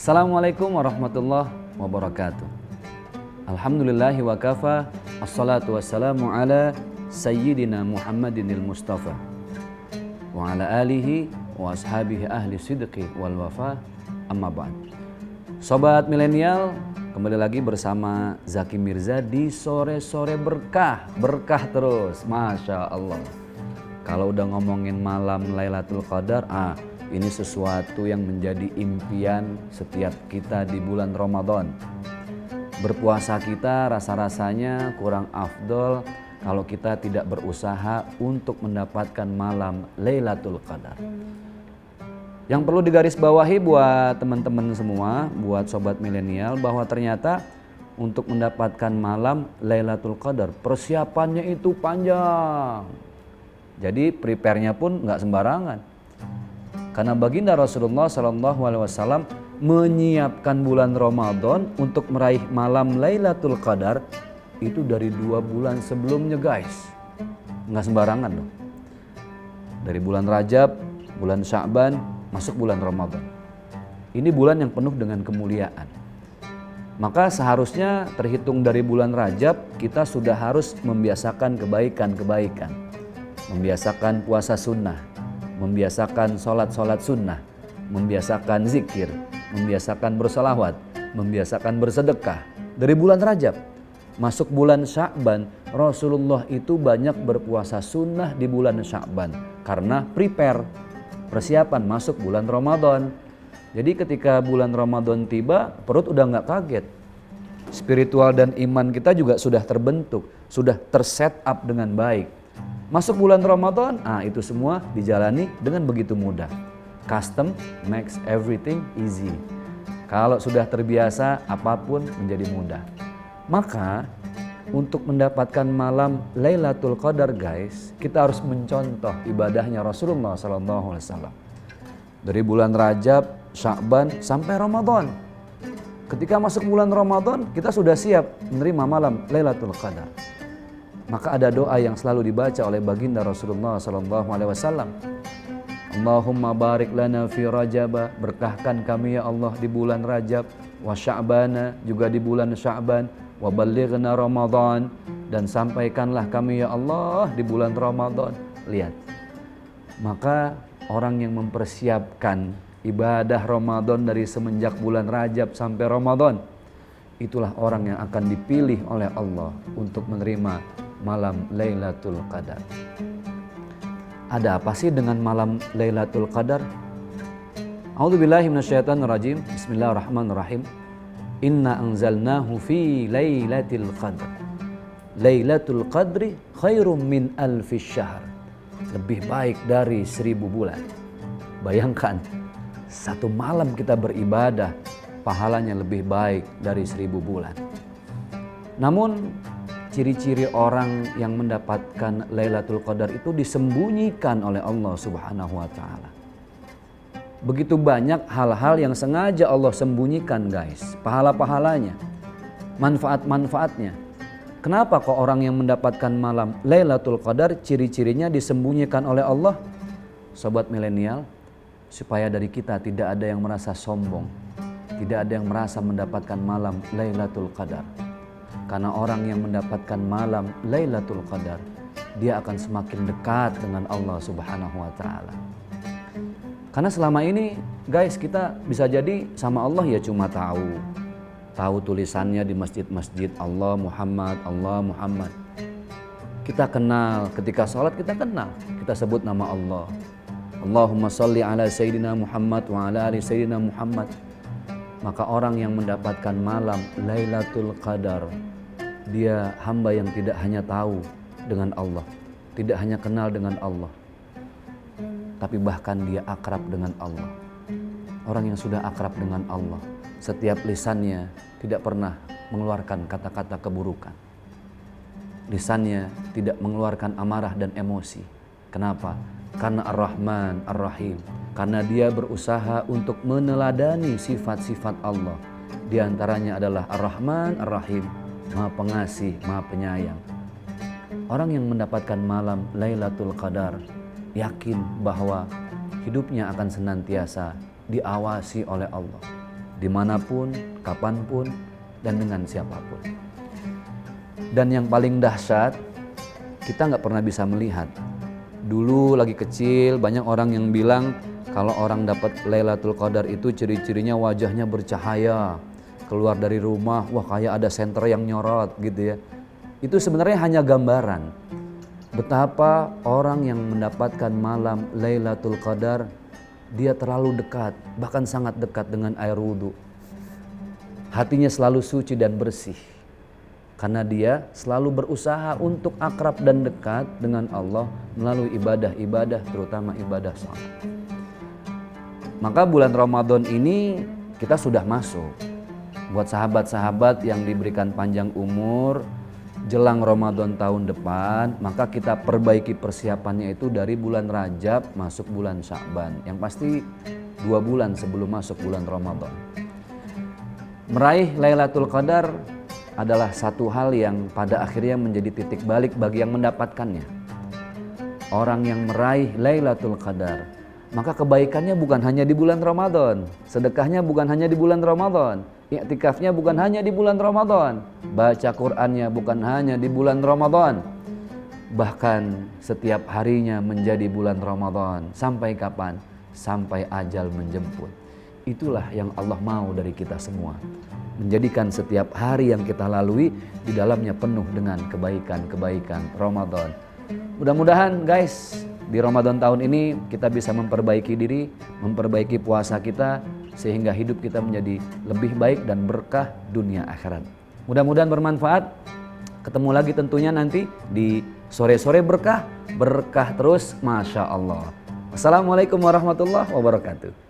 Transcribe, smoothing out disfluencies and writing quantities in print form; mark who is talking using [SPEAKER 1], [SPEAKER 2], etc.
[SPEAKER 1] Assalamualaikum warahmatullahi wabarakatuh. Alhamdulillahi wa kafa. Assalatu wassalamu ala sayyidina Muhammadinil Mustafa wa ala alihi wa ashabihi ahli sidqi wal wafa, amma ba'd. Sobat milenial, kembali lagi bersama Zaki Mirza di sore-sore berkah. Berkah terus, Masya Allah. Kalau udah ngomongin malam Lailatul Qadar, ini sesuatu yang menjadi impian setiap kita di bulan Ramadan. Berpuasa kita rasa-rasanya kurang afdol kalau kita tidak berusaha untuk mendapatkan malam Lailatul Qadar. Yang perlu digarisbawahi buat teman-teman semua, buat sobat milenial, bahwa ternyata untuk mendapatkan malam Lailatul Qadar persiapannya itu panjang. Jadi prepare-nya pun nggak sembarangan. Karena baginda Rasulullah SAW menyiapkan bulan Ramadan untuk meraih malam Lailatul Qadar itu dari 2 bulan sebelumnya, guys. Nggak sembarangan loh. Dari bulan Rajab, bulan Sya'ban, masuk bulan Ramadan. Ini bulan yang penuh dengan kemuliaan. Maka seharusnya terhitung dari bulan Rajab kita sudah harus membiasakan kebaikan-kebaikan. Membiasakan puasa sunnah, membiasakan sholat-sholat sunnah, membiasakan zikir, membiasakan bersolawat, membiasakan bersedekah. Dari bulan Rajab masuk bulan Sya'ban, Rasulullah itu banyak berpuasa sunnah di bulan Sya'ban karena prepare, persiapan masuk bulan Ramadan. Jadi ketika bulan Ramadan tiba, perut udah nggak kaget. Spiritual dan iman kita juga sudah terbentuk, sudah terset up dengan baik. Masuk bulan Ramadan, itu semua dijalani dengan begitu mudah. Custom makes everything easy. Kalau sudah terbiasa, apapun menjadi mudah. Maka untuk mendapatkan malam Lailatul Qadar, guys, kita harus mencontoh ibadahnya Rasulullah SAW. Dari bulan Rajab, Sya'ban sampai Ramadan. Ketika masuk bulan Ramadan, kita sudah siap menerima malam Lailatul Qadar. Maka ada doa yang selalu dibaca oleh baginda Rasulullah SAW. Allahumma barik lana fi Rajab, berkahkan kami ya Allah di bulan Rajab, wa Sya'bana, juga di bulan Sya'ban, wa ballighna Ramadan, dan sampaikanlah kami ya Allah di bulan Ramadan. Lihat, maka orang yang mempersiapkan ibadah Ramadan dari semenjak bulan Rajab sampai Ramadan, itulah orang yang akan dipilih oleh Allah untuk menerima malam Lailatul Qadar. Ada apa sih dengan malam Lailatul Qadar? A'udzubillahi minasyaitonirrajim. Bismillahirrahmanirrahim. Inna anzalnahu fi lailatul qadr. Lailatul qadri khairum min alfi syahr. Lebih baik dari 1000 bulan. Bayangkan, satu malam kita beribadah, pahalanya lebih baik dari 1000 bulan. Namun ciri-ciri orang yang mendapatkan Lailatul Qadar itu disembunyikan oleh Allah Subhanahu wa taala. Begitu banyak hal-hal yang sengaja Allah sembunyikan, guys. Pahala-pahalanya, manfaat-manfaatnya. Kenapa kok orang yang mendapatkan malam Lailatul Qadar ciri-cirinya disembunyikan oleh Allah? Sobat milenial, supaya dari kita tidak ada yang merasa sombong, tidak ada yang merasa mendapatkan malam Lailatul Qadar. Karena orang yang mendapatkan malam Lailatul Qadar, dia akan semakin dekat dengan Allah Subhanahu wa taala. Karena selama ini, guys, kita bisa jadi sama Allah ya cuma tahu tulisannya di masjid-masjid Allah Muhammad, Allah Muhammad. Kita kenal, ketika sholat kita kenal, kita sebut nama Allah. Allahumma sholli ala sayyidina Muhammad wa ala ali sayyidina Muhammad. Maka orang yang mendapatkan malam Lailatul Qadar, dia hamba yang tidak hanya tahu dengan Allah, tidak hanya kenal dengan Allah, tapi bahkan dia akrab dengan Allah. Orang yang sudah akrab dengan Allah, setiap lisannya tidak pernah mengeluarkan kata-kata keburukan. Lisannya tidak mengeluarkan amarah dan emosi. Kenapa? Karena Ar-Rahman, Ar-Rahim. Karena dia berusaha untuk meneladani sifat-sifat Allah. Di antaranya adalah Ar-Rahman, Ar-Rahim, Maha Pengasih, Maha Penyayang. Orang yang mendapatkan malam Lailatul Qadar yakin bahwa hidupnya akan senantiasa diawasi oleh Allah. dimanapun, kapanpun, dan dengan siapapun. Dan yang paling dahsyat, kita nggak pernah bisa melihat. Dulu lagi kecil banyak orang yang bilang kalau orang dapat Lailatul Qadar itu ciri-cirinya wajahnya bercahaya, keluar dari rumah, wah kayak ada senter yang nyorot gitu ya. Itu sebenarnya hanya gambaran betapa orang yang mendapatkan malam Lailatul Qadar dia terlalu dekat, bahkan sangat dekat dengan air wudhu. Hatinya selalu suci dan bersih karena dia selalu berusaha untuk akrab dan dekat dengan Allah melalui ibadah-ibadah, terutama ibadah salat. Maka bulan Ramadan ini kita sudah masuk. Buat sahabat-sahabat yang diberikan panjang umur jelang Ramadan tahun depan, maka kita perbaiki persiapannya itu dari bulan Rajab masuk bulan Sya'ban. Yang pasti 2 bulan sebelum masuk bulan Ramadan. Meraih Lailatul Qadar adalah satu hal yang pada akhirnya menjadi titik balik bagi yang mendapatkannya. Orang yang meraih Lailatul Qadar, maka kebaikannya bukan hanya di bulan Ramadan, sedekahnya bukan hanya di bulan Ramadan, i'tikafnya bukan hanya di bulan Ramadan, baca Qur'annya bukan hanya di bulan Ramadan, bahkan setiap harinya menjadi bulan Ramadan. Sampai kapan? Sampai ajal menjemput. Itulah yang Allah mau dari kita semua, menjadikan setiap hari yang kita lalui di dalamnya penuh dengan kebaikan-kebaikan Ramadan. Mudah-mudahan guys, di Ramadan tahun ini kita bisa memperbaiki diri, memperbaiki puasa kita, sehingga hidup kita menjadi lebih baik dan berkah dunia akhirat. Mudah-mudahan bermanfaat. Ketemu lagi tentunya nanti di sore-sore berkah terus, Masya Allah. Wassalamualaikum warahmatullahi wabarakatuh.